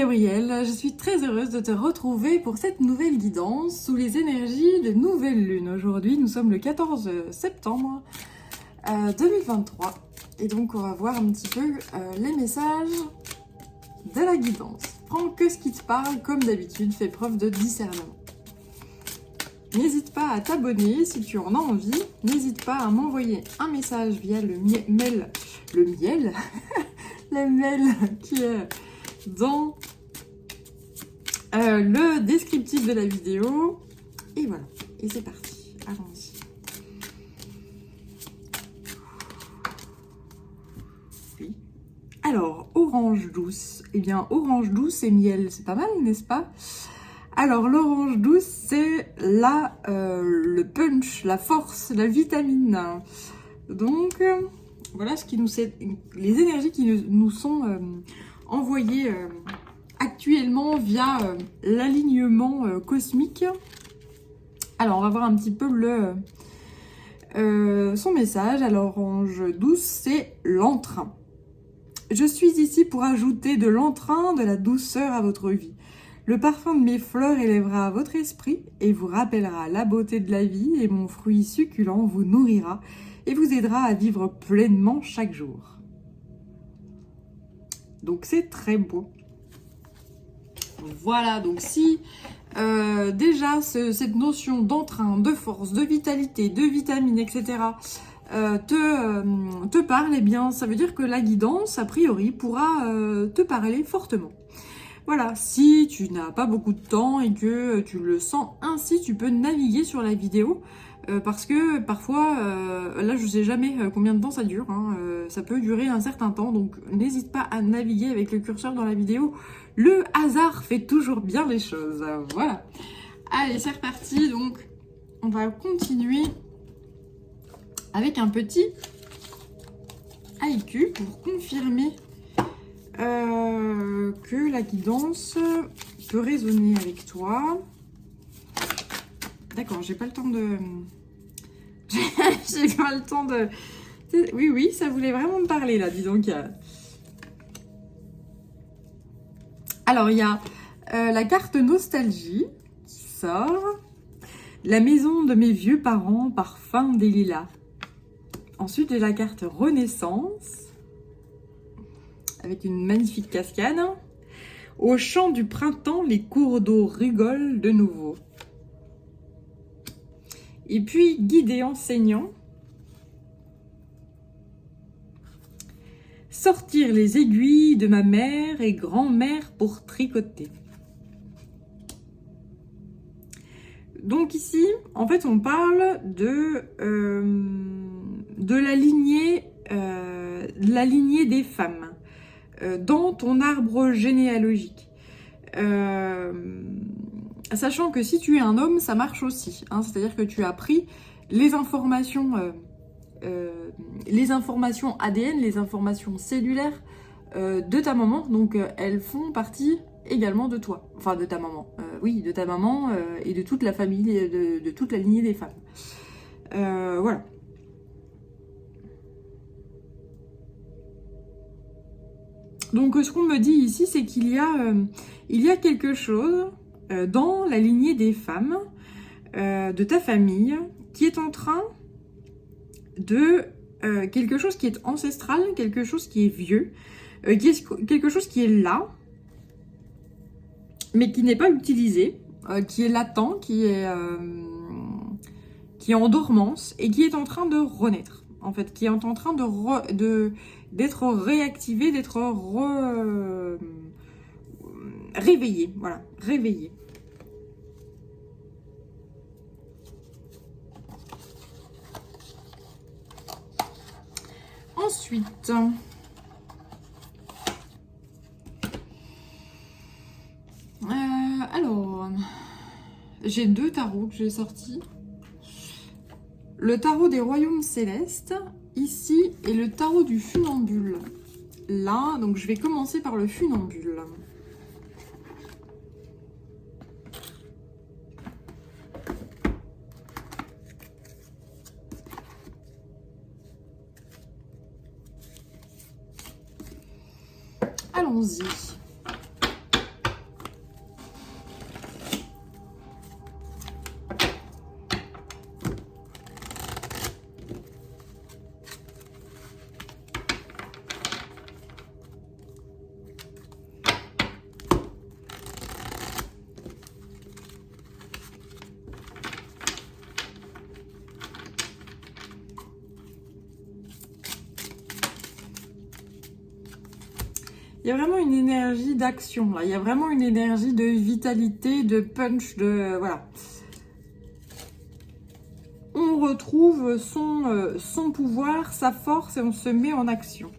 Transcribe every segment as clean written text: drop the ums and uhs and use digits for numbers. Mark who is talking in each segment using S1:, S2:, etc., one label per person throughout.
S1: Gabrielle, je suis très heureuse de te retrouver pour cette nouvelle guidance sous les énergies de nouvelle lune. Aujourd'hui, nous sommes le 14 septembre 2023 et donc on va voir un petit peu les messages de la guidance. Prends que ce qui te parle, comme d'habitude, fais preuve de discernement. N'hésite pas à t'abonner si tu en as envie. N'hésite pas à m'envoyer un message via le mail qui est dans le descriptif de la vidéo. Et voilà, et c'est parti, allons-y. Oui. Alors, orange douce. Eh bien, orange douce et miel, c'est pas mal, n'est-ce pas? Alors, l'orange douce, c'est le punch, la force, la vitamine. Donc, voilà ce qui les énergies qui nous sont envoyées actuellement via l'alignement cosmique. Alors, on va voir un petit peu son message. Alors, orange douce, c'est l'entrain. Je suis ici pour ajouter de l'entrain, de la douceur à votre vie. Le parfum de mes fleurs élèvera votre esprit et vous rappellera la beauté de la vie, et mon fruit succulent vous nourrira et vous aidera à vivre pleinement chaque jour. Donc c'est très beau. Voilà, donc si déjà cette notion d'entrain, de force, de vitalité, de vitamine, etc. te parle, eh bien ça veut dire que la guidance, a priori, pourra te parler fortement. Voilà, si tu n'as pas beaucoup de temps et que tu le sens ainsi, tu peux naviguer sur la vidéo parce que parfois, là je sais jamais combien de temps ça dure, hein, ça peut durer un certain temps, donc n'hésite pas à naviguer avec le curseur dans la vidéo. Le hasard fait toujours bien les choses, voilà. Allez, c'est reparti, donc on va continuer avec un petit haïku pour confirmer que la guidance peut résonner avec toi. D'accord, j'ai pas le temps de... j'ai pas le temps de... Oui, ça voulait vraiment me parler là, dis donc. Alors, il y a la carte nostalgie qui sort. La maison de mes vieux parents, parfum des lilas. Ensuite, j'ai la carte renaissance, avec une magnifique cascade. Au chant du printemps, les cours d'eau rigolent de nouveau. Et puis, guide et enseignant. Sortir les aiguilles de ma mère et grand-mère pour tricoter. Donc ici, en fait, on parle de la lignée des femmes. Dans ton arbre généalogique. Sachant que si tu es un homme, ça marche aussi. Hein, c'est-à-dire que tu as pris les informations ADN, les informations cellulaires de ta maman. Donc elles font partie également de toi. Enfin, de ta maman. Oui, de ta maman et de toute la famille, de toute la lignée des femmes. Voilà. Donc ce qu'on me dit ici, c'est qu'il y a quelque chose dans la lignée des femmes de ta famille qui est en train de quelque chose qui est ancestral, quelque chose qui est vieux, quelque chose qui est là, mais qui n'est pas utilisé, qui est latent, qui est en dormance et qui est en train de renaître. En fait, qui est en train d'être réactivé, d'être réveillé. Voilà, réveillé. Ensuite, alors, j'ai deux tarots que j'ai sortis. Le tarot des royaumes célestes, ici, et le tarot du funambule. Là, donc je vais commencer par le funambule. Allons-y. y a vraiment une énergie d'action, là. Il y a vraiment une énergie de vitalité, de punch, de... voilà. On retrouve son pouvoir, sa force et on se met en action.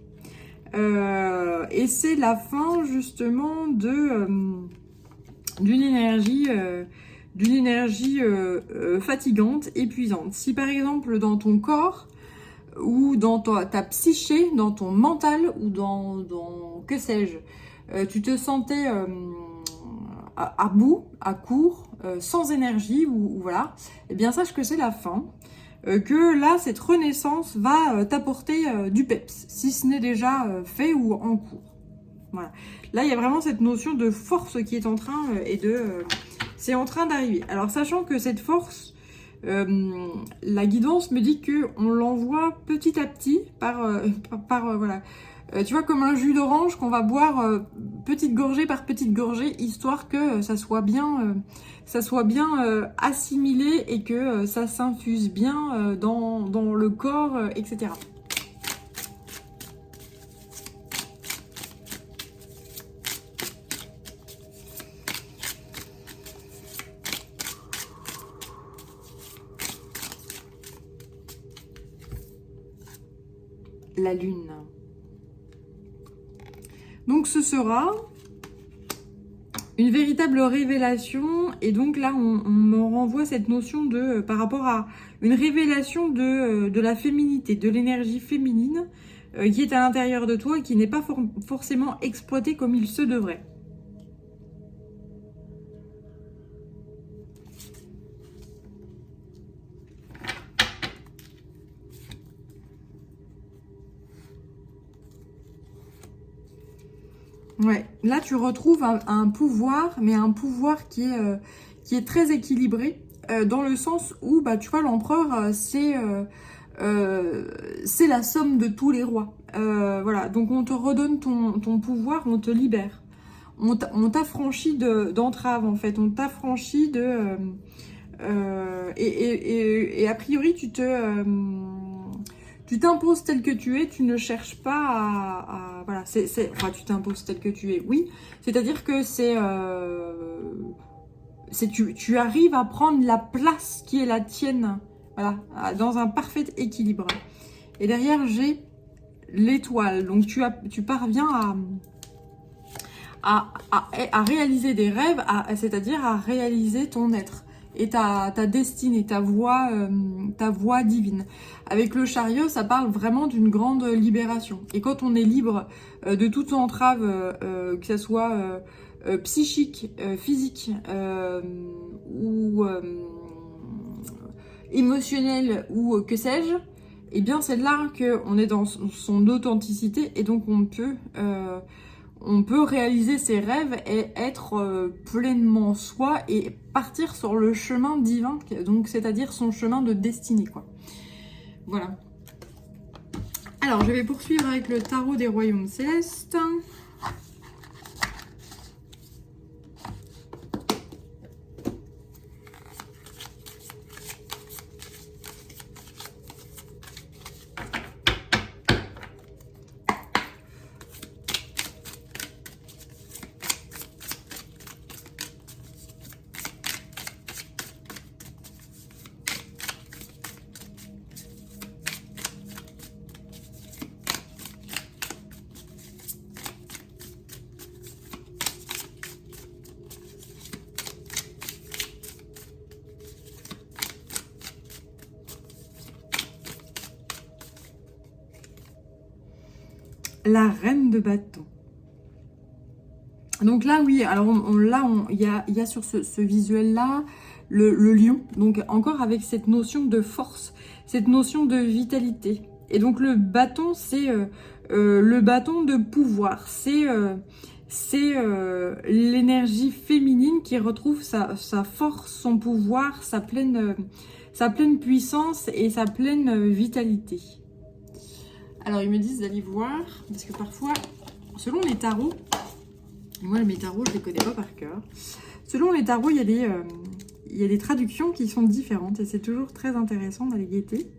S1: Et c'est la fin, justement, d'une énergie fatigante, épuisante. Si, par exemple, dans ton corps, ou dans ta psyché, dans ton mental, ou dans que sais-je, tu te sentais à bout, à court, sans énergie, ou voilà, eh bien sache que c'est la fin, que là, cette renaissance va t'apporter du peps, si ce n'est déjà fait ou en cours. Voilà. Là, il y a vraiment cette notion de force qui est en train c'est en train d'arriver. Alors, sachant que cette force, la guidance me dit que on l'envoie petit à petit voilà. Tu vois, comme un jus d'orange qu'on va boire petite gorgée par petite gorgée, histoire que ça soit bien assimilé et que ça s'infuse bien dans le corps, etc. La lune. Donc ce sera une véritable révélation, et donc là on me renvoie cette notion de par rapport à une révélation de la féminité, de l'énergie féminine qui est à l'intérieur de toi et qui n'est pas forcément exploitée comme il se devrait. Ouais, là tu retrouves un pouvoir, mais un pouvoir qui est très équilibré, dans le sens où, bah, tu vois, l'empereur, c'est la somme de tous les rois. Voilà, donc on te redonne ton pouvoir, on te libère. On t'affranchit d'entraves, en fait, on t'affranchit et a priori, tu t'imposes tel que tu es, tu ne cherches pas voilà, enfin, tu t'imposes tel que tu es, oui. C'est-à-dire que tu arrives à prendre la place qui est la tienne, voilà, dans un parfait équilibre. Et derrière, j'ai l'étoile. Donc, tu parviens à réaliser des rêves, c'est-à-dire à réaliser ton être et ta destinée, ta voie divine. Avec le chariot, ça parle vraiment d'une grande libération. Et quand on est libre de toute entrave, que ce soit psychique, physique ou émotionnelle ou que sais-je, eh bien c'est là qu'on est dans son authenticité et donc on peut réaliser ses rêves et être pleinement soi et partir sur le chemin divin, donc c'est-à-dire son chemin de destinée, quoi. Voilà. Alors, je vais poursuivre avec le tarot des royaumes célestes. La reine de bâton. Donc là, oui, alors il y a sur ce visuel-là le lion. Donc encore avec cette notion de force, cette notion de vitalité. Et donc le bâton, c'est le bâton de pouvoir. C'est l'énergie féminine qui retrouve sa force, son pouvoir, sa pleine puissance et sa pleine vitalité. Alors, ils me disent d'aller voir, parce que parfois, selon les tarots, moi, mes tarots, je ne les connais pas par cœur. Selon les tarots, il y a des traductions qui sont différentes et c'est toujours très intéressant d'aller guetter.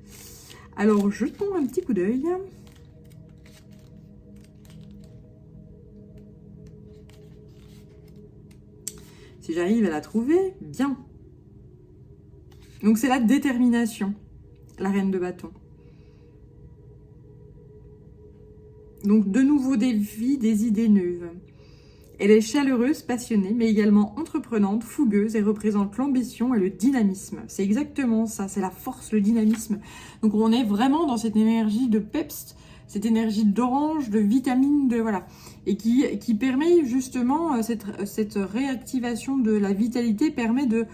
S1: Alors, jetons un petit coup d'œil. Si j'arrive à la trouver, bien. Donc c'est la détermination, la reine de bâton. Donc de nouveau des vies, des idées neuves. Elle est chaleureuse, passionnée, mais également entreprenante, fougueuse et représente l'ambition et le dynamisme. C'est exactement ça, c'est la force, le dynamisme. Donc on est vraiment dans cette énergie de peps, cette énergie d'orange, de vitamine, de voilà, et qui permet justement cette réactivation de la vitalité, permet de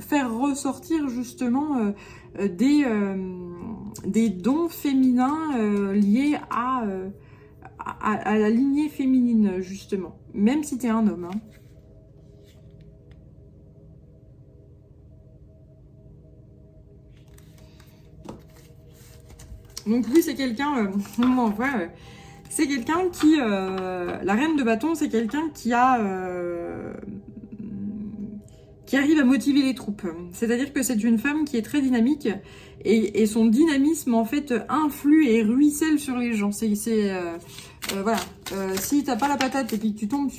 S1: faire ressortir justement des dons féminins liés à la lignée féminine, justement. Même si tu es un homme. Hein. Donc lui, c'est quelqu'un... on m'envoie... c'est quelqu'un qui... la reine de bâton, c'est quelqu'un qui arrive à motiver les troupes. C'est-à-dire que c'est une femme qui est très dynamique et son dynamisme, en fait, influe et ruisselle sur les gens. Voilà. Si t'as pas la patate et que tu tombes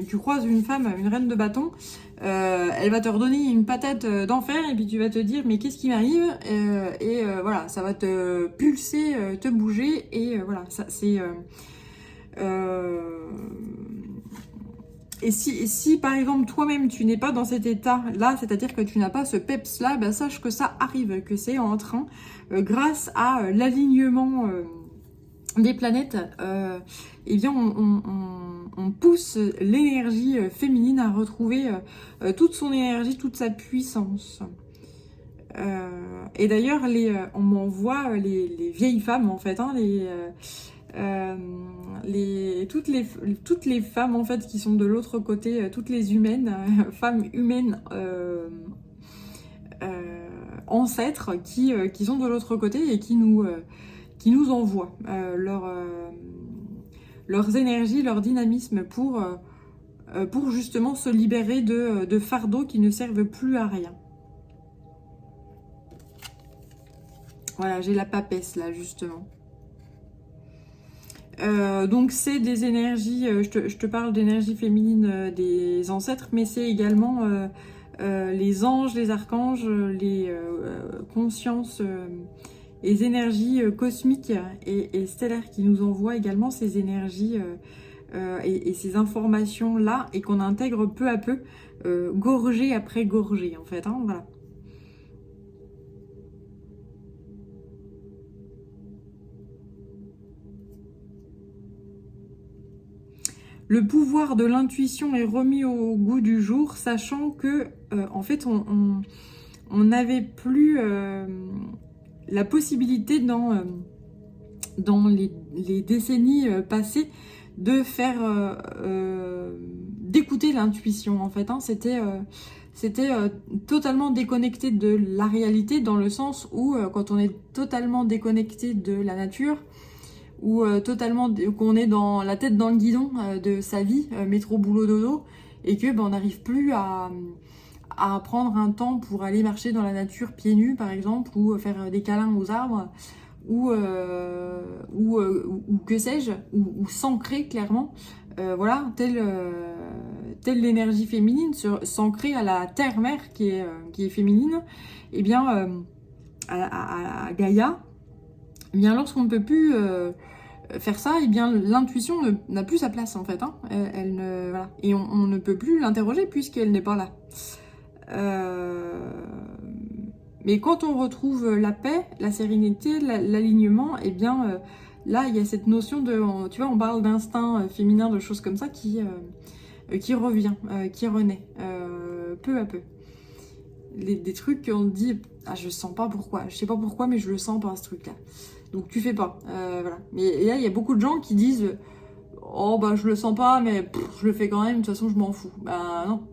S1: tu croises une femme, une reine de bâton, elle va te redonner une patate d'enfer et puis tu vas te dire mais qu'est-ce qui m'arrive voilà, ça va te pulser, te bouger et voilà, ça c'est... Et si par exemple toi-même tu n'es pas dans cet état-là, c'est-à-dire que tu n'as pas ce peps-là, ben, sache que ça arrive, que c'est en train, grâce à l'alignement des planètes, eh bien on pousse l'énergie féminine à retrouver toute son énergie, toute sa puissance. Et d'ailleurs, on m'envoie les vieilles femmes en fait, hein, toutes les femmes en fait qui sont de l'autre côté, toutes les humaines, femmes humaines ancêtres qui sont de l'autre côté et qui nous envoient leurs énergies, leur dynamisme pour justement se libérer de fardeaux qui ne servent plus à rien. Voilà, j'ai la papesse là justement. Donc c'est des énergies, je te parle d'énergie féminine des ancêtres, mais c'est également les anges, les archanges, les consciences, les énergies cosmiques et stellaires qui nous envoient également ces énergies et ces informations-là et qu'on intègre peu à peu, gorgée après gorgée en fait, hein, voilà. Le pouvoir de l'intuition est remis au goût du jour, sachant que, en fait, on n'avait plus la possibilité dans les décennies passées de faire d'écouter l'intuition. En fait, hein. C'était totalement déconnecté de la réalité, dans le sens où quand on est totalement déconnecté de la nature, ou totalement qu'on est dans la tête dans le guidon de sa vie, métro boulot dodo, et que on n'arrive plus à prendre un temps pour aller marcher dans la nature pieds nus par exemple, ou faire des câlins aux arbres, ou que sais-je, ou s'ancrer clairement, voilà, telle l'énergie féminine, s'ancrer à la terre-mère qui est féminine, et bien à Gaïa. Eh bien, lorsqu'on ne peut plus faire ça, eh bien l'intuition n'a plus sa place en fait. Hein. Voilà. Et on ne peut plus l'interroger puisqu'elle n'est pas là. Mais quand on retrouve la paix, la sérénité, l'alignement, eh bien là il y a cette notion de, tu vois, on parle d'instinct féminin, de choses comme ça qui revient, qui renaît peu à peu. Des trucs qu'on dit, ah je sens pas pourquoi, je sais pas pourquoi mais je le sens pas ce truc là. Donc tu fais pas, voilà. Mais là il y a beaucoup de gens qui disent, oh bah je le sens pas mais je le fais quand même, de toute façon je m'en fous. Bah non,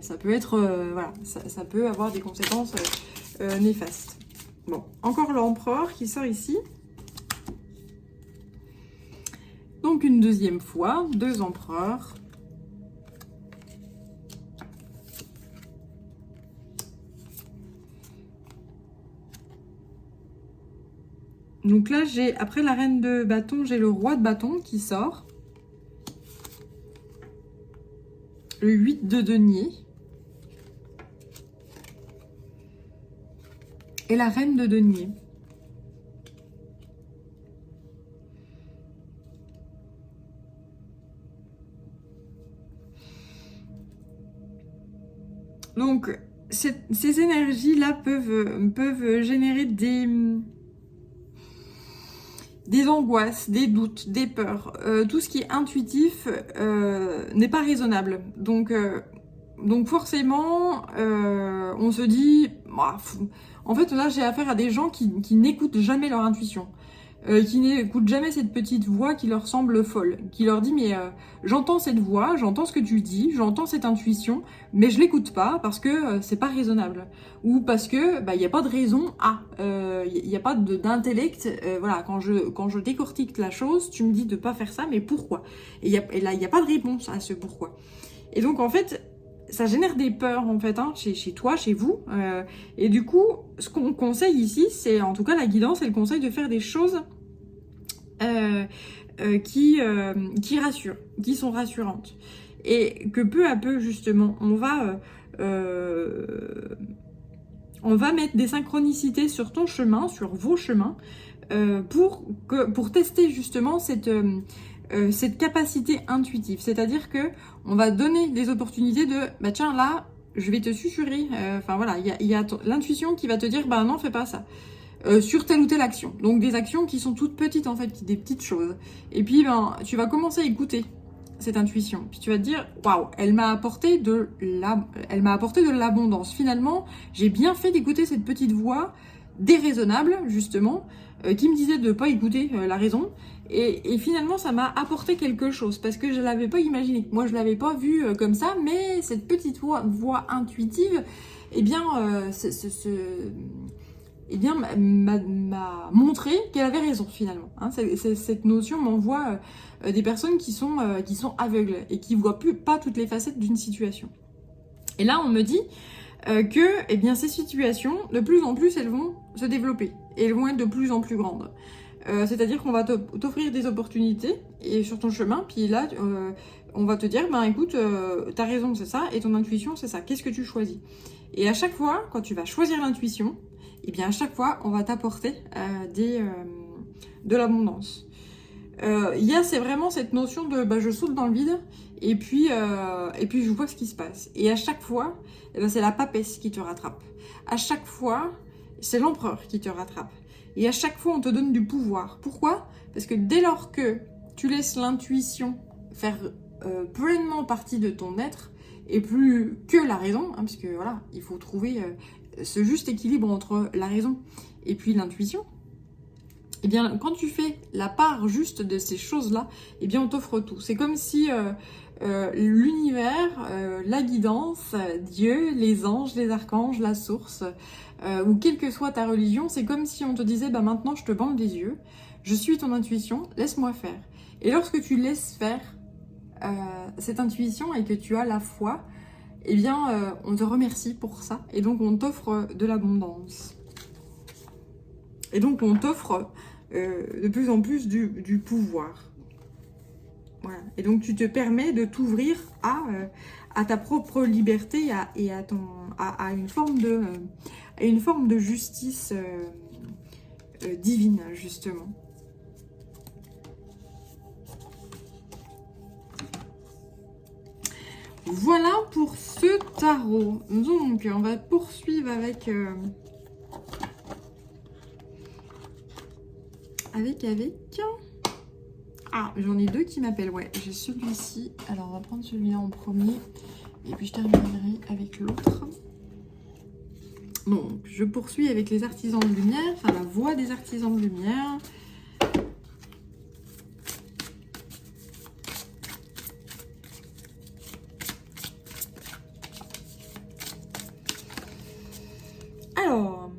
S1: ça peut être, voilà, ça peut avoir des conséquences néfastes. Bon, encore l'empereur qui sort ici. Donc une deuxième fois, 2 empereurs. Donc là, après la reine de bâton, j'ai le roi de bâton qui sort. le 8 de denier et la reine de denier. Donc, ces énergies-là peuvent générer des angoisses, des doutes, des peurs. Tout ce qui est intuitif n'est pas raisonnable. Donc forcément, on se dit... Bah, en fait, là, j'ai affaire à des gens qui n'écoutent jamais leur intuition. Qui n'écoutent jamais cette petite voix qui leur semble folle, qui leur dit mais j'entends cette voix, j'entends ce que tu dis, j'entends cette intuition, mais je l'écoute pas parce que c'est pas raisonnable, ou parce que bah y a pas de raison à, y a pas d'intellect, voilà, quand je décortique la chose, tu me dis de pas faire ça, mais pourquoi? Et là il y a pas de réponse à ce pourquoi. Et donc en fait ça génère des peurs en fait, hein, chez toi, chez vous. Et du coup, ce qu'on conseille ici, c'est en tout cas la guidance et le conseil de faire des choses qui rassurent, qui sont rassurantes. Et que peu à peu, justement, on va mettre des synchronicités sur ton chemin, sur vos chemins, pour tester justement cette capacité intuitive. C'est-à-dire que on va donner des opportunités de bah tiens là je vais te susurrer, enfin voilà, il y a l'intuition qui va te dire bah non fais pas ça sur telle ou telle action. Donc des actions qui sont toutes petites en fait, des petites choses. Et puis ben tu vas commencer à écouter cette intuition. Puis tu vas te dire waouh, elle m'a apporté de l'abondance. Finalement, j'ai bien fait d'écouter cette petite voix déraisonnable justement qui me disait de pas écouter la raison. Et finalement, ça m'a apporté quelque chose parce que je ne l'avais pas imaginé. Moi, je ne l'avais pas vu comme ça, mais cette petite voix intuitive, eh bien, m'a montré qu'elle avait raison finalement. Hein, cette notion m'envoie des personnes qui sont aveugles et qui ne voient pas toutes les facettes d'une situation. Et là, on me dit que eh bien, ces situations, de plus en plus, elles vont se développer et elles vont être de plus en plus grandes. C'est-à-dire qu'on va t'offrir des opportunités et sur ton chemin, puis là, on va te dire, ben écoute, ta raison c'est ça et ton intuition c'est ça. Qu'est-ce que tu choisis? Et à chaque fois, quand tu vas choisir l'intuition, eh bien à chaque fois, on va t'apporter de l'abondance. C'est vraiment cette notion de je saute dans le vide et puis je vois ce qui se passe. Et à chaque fois, c'est la papesse qui te rattrape. À chaque fois, c'est l'empereur qui te rattrape. Et à chaque fois, on te donne du pouvoir. Pourquoi? Parce que dès lors que tu laisses l'intuition faire pleinement partie de ton être, et plus que la raison, hein, parce que voilà, il faut trouver ce juste équilibre entre la raison et puis l'intuition. Eh bien, quand tu fais la part juste de ces choses-là, eh bien, on t'offre tout. C'est comme si l'univers, la guidance, Dieu, les anges, les archanges, la source, ou quelle que soit ta religion, c'est comme si on te disait, bah maintenant je te bande les yeux, je suis ton intuition, laisse-moi faire. Et lorsque tu laisses faire cette intuition et que tu as la foi, eh bien, on te remercie pour ça. Et donc, on t'offre de l'abondance. Et donc, on t'offre de plus en plus du pouvoir. Voilà. Et donc, tu te permets de t'ouvrir à ta propre liberté et à une forme de justice divine, justement. Voilà pour ce tarot. Donc, on va poursuivre avec... Ah, j'en ai deux qui m'appellent, ouais. J'ai celui-ci. Alors, on va prendre celui-là en premier. Et puis, je terminerai avec l'autre. Donc, je poursuis avec les artisans de lumière. Enfin, la voix des artisans de lumière. Alors,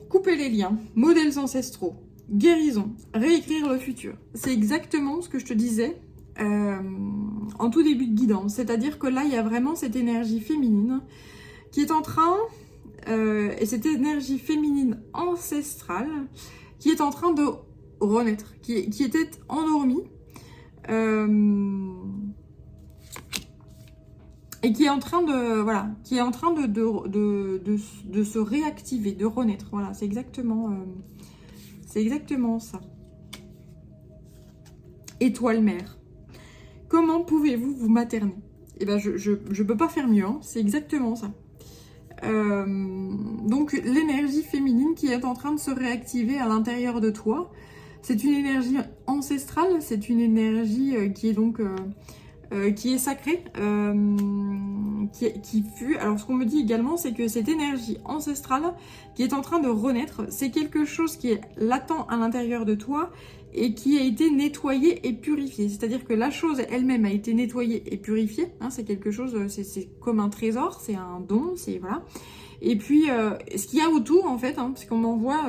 S1: couper les liens, modèles ancestraux. Guérison, réécrire le futur. C'est exactement ce que je te disais en tout début de guidance. C'est-à-dire que là, il y a vraiment cette énergie féminine qui est en train, et cette énergie féminine ancestrale, qui est en train de renaître, qui était endormie. et qui est en train de, voilà, qui est en train de se réactiver, de renaître. Voilà, c'est exactement ça. Étoile mère. Comment pouvez-vous vous materner? Eh ben, je peux pas faire mieux, hein. C'est exactement ça. Donc, l'énergie féminine qui est en train de se réactiver à l'intérieur de toi, c'est une énergie ancestrale, c'est une énergie qui est donc... qui est sacrée, qui fut... Alors, ce qu'on me dit également, c'est que cette énergie ancestrale qui est en train de renaître, c'est quelque chose qui est latent à l'intérieur de toi et qui a été nettoyé et purifié. C'est-à-dire que la chose elle-même a été nettoyée et purifiée. Hein, c'est quelque chose, c'est comme un trésor, c'est un don, c'est... Voilà. Et puis, ce qu'il y a autour, en fait, hein, parce qu'on m'envoie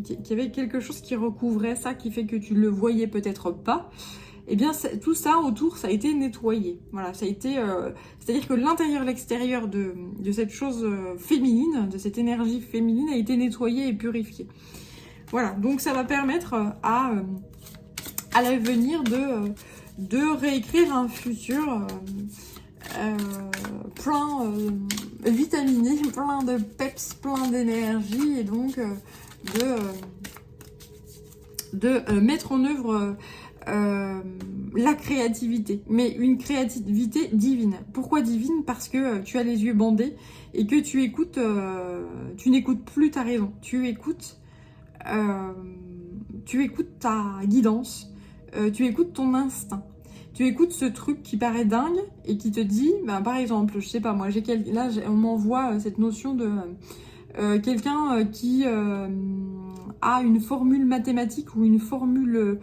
S1: qu'il y avait quelque chose qui recouvrait ça, qui fait que tu le voyais peut-être pas, eh bien, tout ça autour, ça a été nettoyé. Voilà, ça a été... c'est-à-dire que l'intérieur, l'extérieur de cette chose féminine, de cette énergie féminine, a été nettoyé et purifié. Voilà, donc ça va permettre à l'avenir de réécrire un futur plein vitaminé, plein de peps, plein d'énergie, et donc de mettre en œuvre la créativité, mais une créativité divine. Pourquoi divine? Parce que tu as les yeux bandés et que tu écoutes, tu n'écoutes plus ta raison, tu écoutes ta guidance, tu écoutes ton instinct. Tu écoutes ce truc qui paraît dingue et qui te dit, bah, par exemple, je sais pas moi, là on m'envoie cette notion de quelqu'un qui a une formule mathématique ou une formule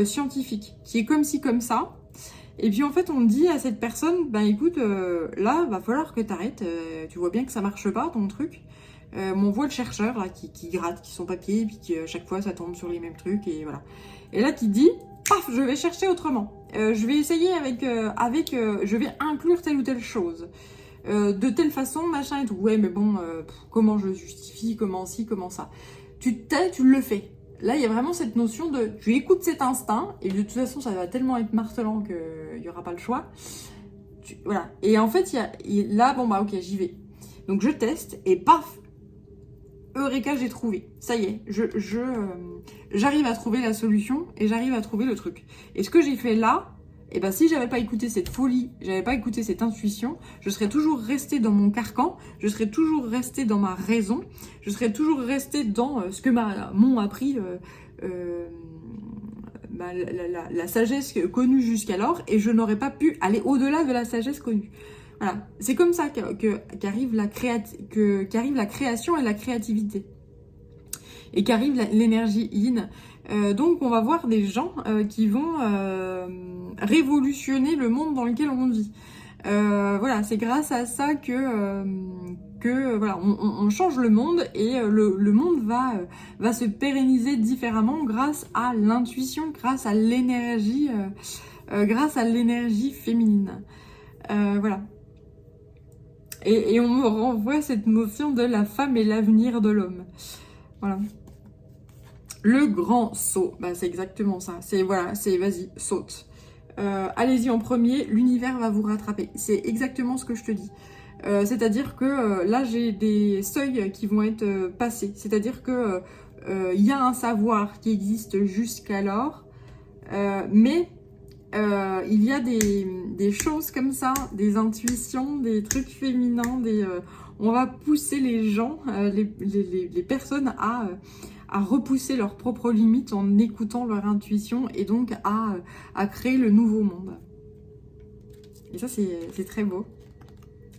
S1: scientifique, qui est comme ci, comme ça. Et puis en fait, on dit à cette personne, bah écoute, là, va falloir que t'arrêtes, tu vois bien que ça marche pas, ton truc. On voit le chercheur là, qui gratte son papier, et puis à chaque fois, ça tombe sur les mêmes trucs, et voilà. Et là, qui dit, paf, je vais chercher autrement. Je vais essayer je vais inclure telle ou telle chose. De telle façon, machin et tout. Ouais, mais bon, comment je justifie, comment ci, comment ça. Tu te tais, tu le fais. Là, il y a vraiment cette notion de... Tu écoutes cet instinct, et de toute façon, ça va tellement être martelant qu'il n'y aura pas le choix. Voilà. Et en fait, là, bon, bah ok, j'y vais. Donc, je teste, et paf, Eureka, j'ai trouvé. Ça y est, j'arrive à trouver la solution, et j'arrive à trouver le truc. Et ce que j'ai fait là, et ben si j'avais pas écouté cette folie, j'avais pas écouté cette intuition, je serais toujours restée dans mon carcan, je serais toujours restée dans ma raison, je serais toujours restée dans ce que m'ont appris la sagesse connue jusqu'alors, et je n'aurais pas pu aller au-delà de la sagesse connue. Voilà, c'est comme ça qu'arrive la création et la créativité. Et qu'arrive l'énergie yin. Donc on va voir des gens qui vont révolutionner le monde dans lequel on vit. Voilà, c'est grâce à ça que voilà, on change le monde, et le monde va se pérenniser différemment grâce à l'intuition, grâce à l'énergie féminine. Voilà. Et on me renvoie cette notion de la femme et l'avenir de l'homme. Voilà. Le grand saut, bah, c'est exactement ça. C'est voilà, c'est vas-y, saute. Allez-y en premier, l'univers va vous rattraper. C'est exactement ce que je te dis. C'est-à-dire que là, j'ai des seuils qui vont être passés. C'est-à-dire que il y a un savoir qui existe jusqu'alors, mais il y a des choses comme ça, des intuitions, des trucs féminins, on va pousser les gens, les personnes à repousser leurs propres limites en écoutant leur intuition, et donc à créer le nouveau monde. Et ça, c'est très beau.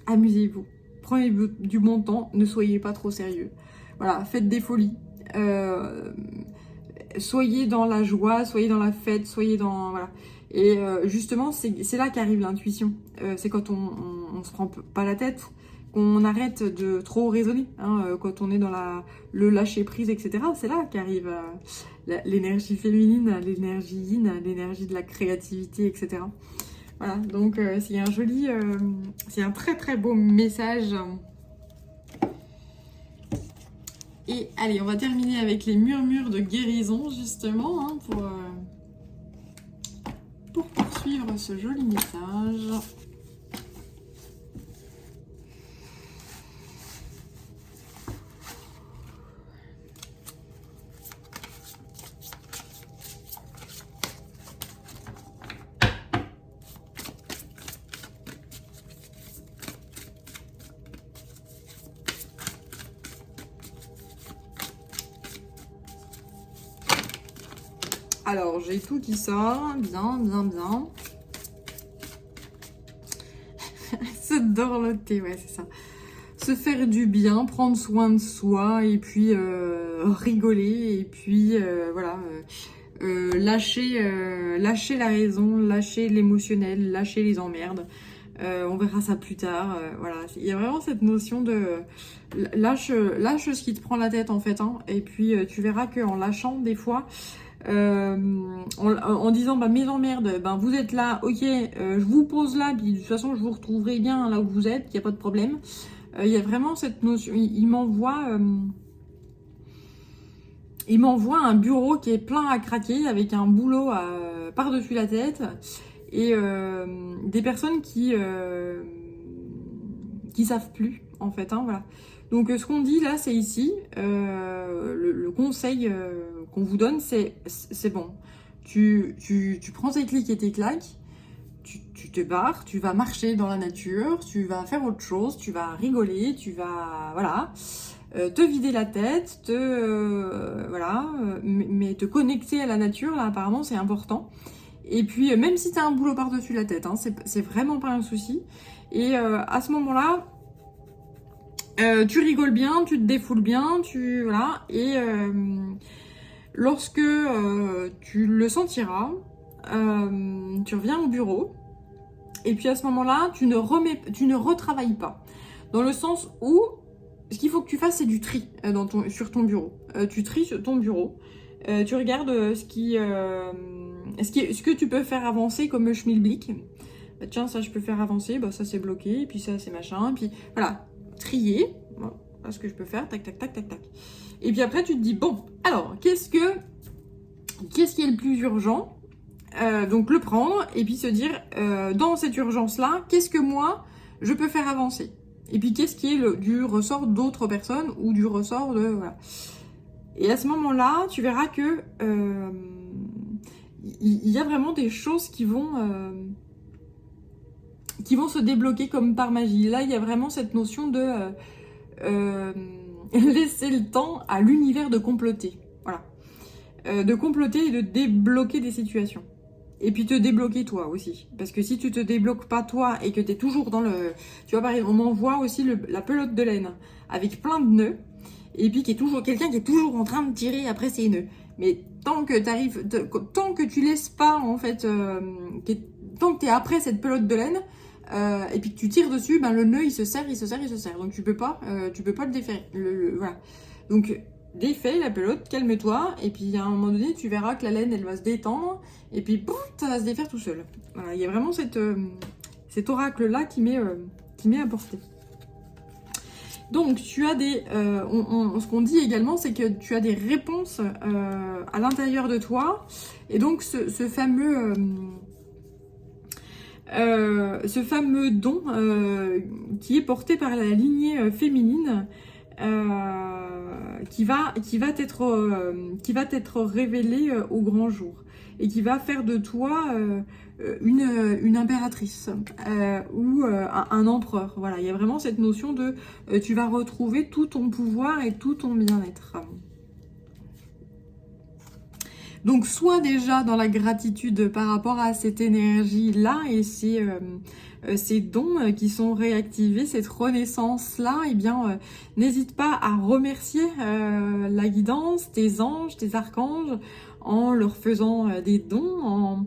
S1: Amusez-vous. Prenez du bon temps, ne soyez pas trop sérieux. Voilà, faites des folies. Soyez dans la joie, soyez dans la fête, soyez dans... Voilà. Et justement, c'est là qu'arrive l'intuition. C'est quand on se prend pas la tête, qu'on arrête de trop raisonner, hein, quand on est dans le lâcher-prise, etc. C'est là qu'arrive l'énergie féminine, l'énergie yin, l'énergie de la créativité, etc. Voilà, donc c'est un joli... c'est un très très beau message. Et allez, on va terminer avec les murmures de guérison, justement, hein, pour poursuivre ce joli message. Alors, j'ai tout qui sort. Bien, bien, bien. Se dorloter, ouais, c'est ça. Se faire du bien, prendre soin de soi, et puis rigoler, et puis voilà, lâcher la raison, lâcher l'émotionnel, lâcher les emmerdes. On verra ça plus tard. Voilà, il y a vraiment cette notion de lâche ce qui te prend la tête en fait, hein, et puis tu verras qu'en lâchant des fois, en disant bah mes emmerdes, ben vous êtes là, ok, je vous pose là, puis de toute façon je vous retrouverai bien là où vous êtes, il n'y a pas de problème. Il y a vraiment cette notion, il m'envoie un bureau qui est plein à craquer avec un boulot par-dessus la tête et des personnes qui savent plus en fait, hein, voilà. Donc ce qu'on dit là, c'est ici, le conseil qu'on vous donne, c'est bon. Tu prends tes clics et tes claques, tu te barres, tu vas marcher dans la nature, tu vas faire autre chose, tu vas rigoler, tu vas, voilà, te vider la tête, voilà, mais te connecter à la nature, là, apparemment, c'est important. Et puis, même si tu as un boulot par-dessus la tête, hein, c'est vraiment pas un souci. Et à ce moment-là, tu rigoles bien, tu te défoules bien, voilà, et lorsque tu le sentiras, tu reviens au bureau, et puis à ce moment-là, tu ne retravailles pas. Dans le sens où, ce qu'il faut que tu fasses, c'est du tri sur ton bureau. Tu tries sur ton bureau, tu regardes ce que tu peux faire avancer comme schmilblick. Bah, tiens, ça je peux faire avancer, bah, ça c'est bloqué, et puis ça c'est machin, et puis voilà, trier, voilà ce que je peux faire, tac, tac, tac, tac, tac. Et puis après, tu te dis, bon, alors, qu'est-ce qui est le plus urgent? Donc le prendre et puis se dire dans cette urgence-là, qu'est-ce que moi je peux faire avancer? Et puis qu'est-ce qui est du ressort d'autres personnes ou du ressort de... Voilà. Et à ce moment-là, tu verras que il y a vraiment des choses qui vont se débloquer comme par magie. Là, il y a vraiment cette notion de laisser le temps à l'univers de comploter. Voilà. De comploter et de débloquer des situations. Et puis te débloquer toi aussi. Parce que si tu te débloques pas toi et que tu es toujours dans le... Tu vois, par exemple, on m'envoie aussi la pelote de laine avec plein de nœuds. Et puis quelqu'un qui est toujours en train de tirer après ses nœuds. Mais tant que tu laisses pas, en fait, tant que tu es après cette pelote de laine, et puis que tu tires dessus, ben le nœud il se serre. Donc tu peux pas le défaire. Voilà. Donc défais la pelote, calme-toi, et puis à un moment donné, tu verras que la laine, elle va se détendre, et puis pouf, ça va se défaire tout seul. Voilà, il y a vraiment cet oracle-là qui m'est apporté. Donc, tu as ce qu'on dit également, c'est que tu as des réponses à l'intérieur de toi, et donc ce fameux don qui est porté par la lignée féminine, qui va t'être révélé au grand jour et qui va faire de toi une impératrice ou un empereur. Voilà, il y a vraiment cette notion de tu vas retrouver tout ton pouvoir et tout ton bien-être. Donc, sois déjà dans la gratitude par rapport à cette énergie-là et ces dons qui sont réactivés, cette renaissance-là, eh bien, n'hésite pas à remercier la guidance, tes anges, tes archanges, en leur faisant des dons,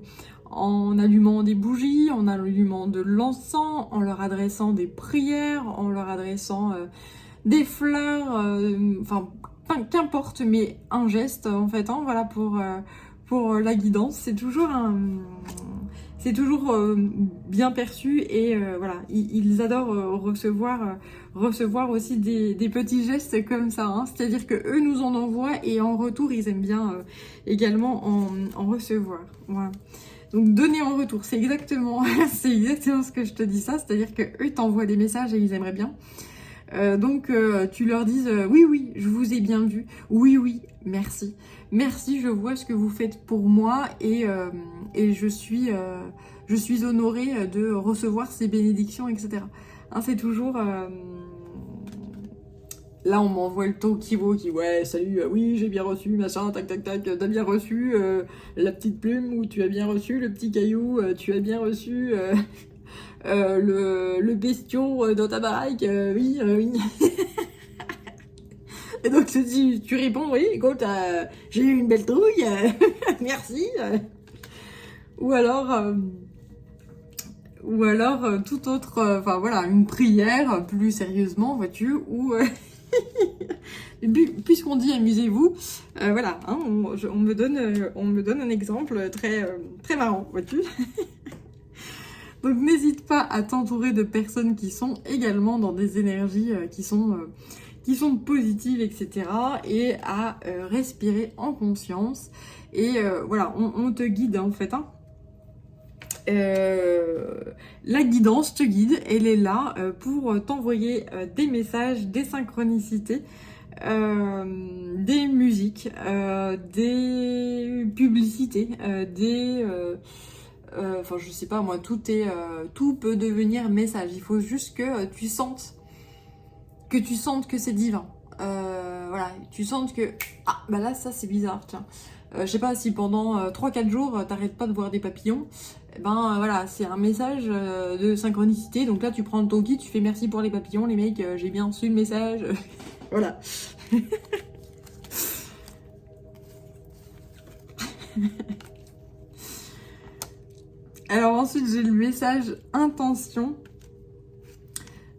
S1: en allumant des bougies, en allumant de l'encens, en leur adressant des prières, en leur adressant des fleurs, enfin... qu'importe, mais un geste en fait, hein, voilà, pour la guidance, c'est toujours bien perçu et voilà, ils adorent recevoir aussi des petits gestes comme ça, hein, c'est-à-dire que eux nous en envoient et en retour ils aiment bien également en recevoir. Voilà. Donc donner en retour, c'est exactement ce que je te dis ça, c'est-à-dire que eux t'envoient des messages et ils aimeraient bien. Donc tu leur dises oui, je vous ai bien vu, oui, merci, je vois ce que vous faites pour moi et je suis honorée de recevoir ces bénédictions, etc. Hein, c'est toujours Là, on m'envoie le Tokiwo qui, ouais, salut, oui, j'ai bien reçu, machin, tac, tac, tac, t'as bien reçu la petite plume, ou tu as bien reçu le petit caillou, tu as bien reçu le bestiau dans ta baraque, oui, oui. Et donc, tu réponds, oui, écoute, j'ai eu une belle trouille, merci. Ou alors... tout autre, enfin voilà, une prière plus sérieusement, vois-tu, ou puisqu'on dit amusez-vous, voilà, hein, on me donne un exemple très marrant, vois-tu. Donc n'hésite pas à t'entourer de personnes qui sont également dans des énergies qui sont positives, etc. Et à respirer en conscience. Et voilà, on te guide en fait, hein. La guidance te guide, elle est là pour t'envoyer des messages, des synchronicités, des musiques, des publicités, enfin je sais pas moi, tout peut devenir message. Il faut juste que tu sentes que c'est divin. Voilà, tu sentes que ah bah là ça c'est bizarre, tiens. Je sais pas si pendant 3-4 jours t'arrêtes pas de voir des papillons, eh ben voilà, c'est un message de synchronicité. Donc là tu prends ton guide, tu fais merci pour les papillons, les mecs, j'ai bien reçu le message. Voilà. Alors ensuite j'ai le message intention,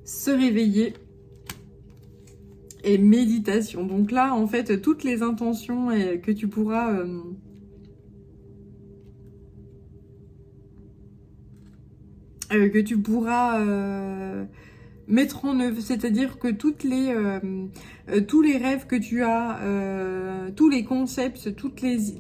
S1: se réveiller et méditation. Donc là en fait toutes les intentions que tu pourras mettre en œuvre, c'est-à-dire que tous les rêves que tu as, tous les concepts, toutes les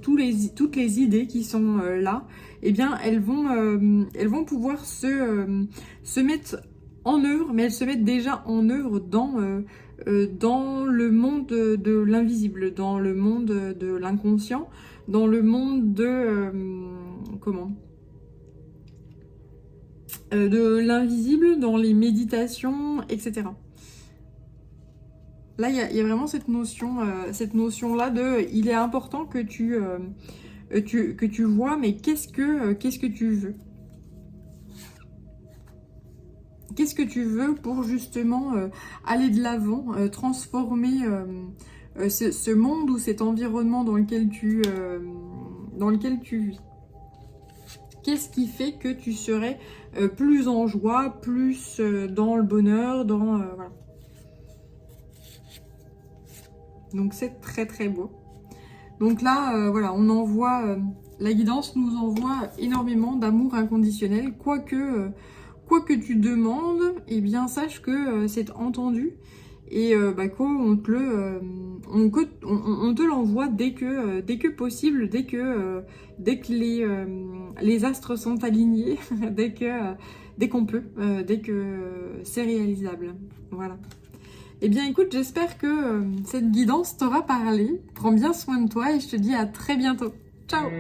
S1: idées qui sont là, eh bien elles vont pouvoir se mettre en œuvre, mais elles se mettent déjà en œuvre dans le monde de l'invisible, dans le monde de l'inconscient, dans le monde de de l'invisible, dans les méditations, etc. Là, il y a vraiment cette notion-là de, il est important que tu vois, mais qu'est-ce que tu veux? Qu'est-ce que tu veux pour justement aller de l'avant, transformer ce monde ou cet environnement dans lequel tu vis? Qu'est-ce qui fait que tu serais plus en joie, plus dans le bonheur, voilà. Donc c'est très très beau. Donc là, voilà, on envoie, la guidance nous envoie énormément d'amour inconditionnel. Quoi que tu demandes, eh bien sache que c'est entendu. Et on te l'envoie dès que possible, dès que les astres sont alignés, dès qu'on peut, dès que c'est réalisable. Voilà. Eh bien écoute, j'espère que cette guidance t'aura parlé. Prends bien soin de toi et je te dis à très bientôt. Ciao!